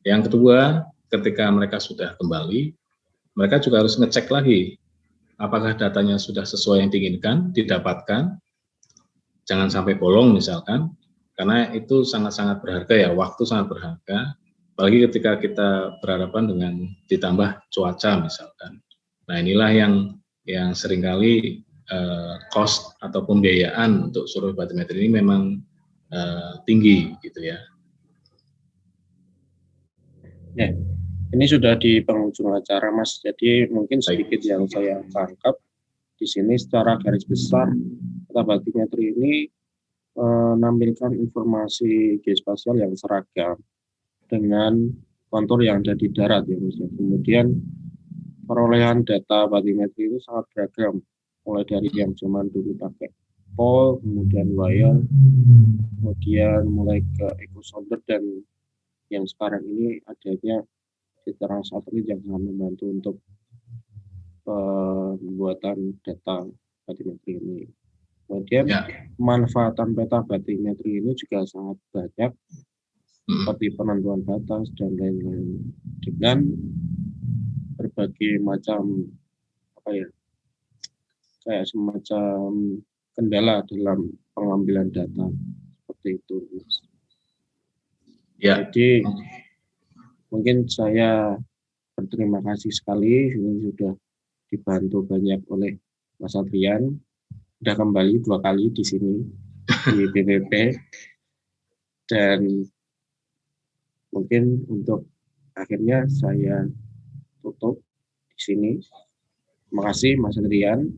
Yang kedua, ketika mereka sudah kembali, mereka juga harus ngecek lagi apakah datanya sudah sesuai yang diinginkan, didapatkan, jangan sampai bolong misalkan, karena itu sangat-sangat berharga ya, waktu sangat berharga, apalagi ketika kita berhadapan dengan ditambah cuaca misalkan. Nah inilah yang seringkali cost atau pembiayaan untuk survei batimetri ini memang tinggi gitu ya. Ya, ini sudah di penghujung acara Mas, jadi mungkin sedikit yang saya tangkap di sini secara garis besar peta batimetri ini menampilkan informasi geospasial yang seragam dengan kontur yang ada di darat ya Mas. Kemudian perolehan data batimetri itu sangat beragam, mulai dari yang zaman dulu pakai pol, kemudian wire, kemudian mulai ke echo sounder, dan yang sekarang ini adanya citra satelit yang sangat membantu untuk pembuatan data batimetri ini. Kemudian pemanfaatan peta batimetri ini juga sangat banyak, seperti penentuan batas dan lain-lain, dengan berbagai macam kayak semacam kendala dalam pengambilan data seperti itu. Ya. Jadi mungkin saya berterima kasih sekali, ini sudah dibantu banyak oleh Mas Adrian, sudah kembali 2 kali di sini di BPP, dan mungkin untuk akhirnya saya tutup di sini. Terima kasih Mas Adrian.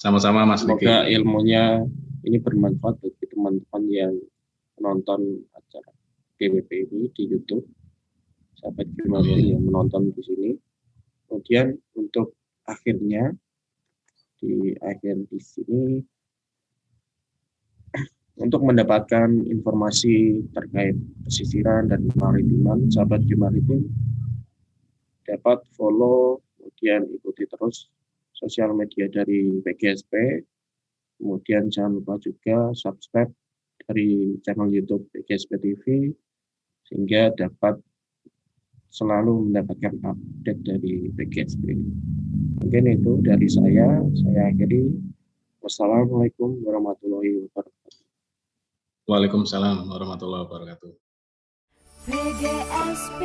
Sama-sama Mas Niki. Semoga ilmunya ini bermanfaat bagi teman-teman yang menonton acara BPP ini di YouTube, sahabat Geometri yang menonton di sini. Kemudian untuk akhirnya di akhir di sini, untuk mendapatkan informasi terkait pesisiran dan kemaritiman, sahabat Geomaritim dapat follow, kemudian ikuti terus sosial media dari PGSP, kemudian jangan lupa juga subscribe dari channel YouTube PGSP TV, sehingga dapat selalu mendapatkan update dari PGSP. Mungkin itu dari saya akhiri. Wassalamualaikum warahmatullahi wabarakatuh. Waalaikumsalam warahmatullahi wabarakatuh. PGSP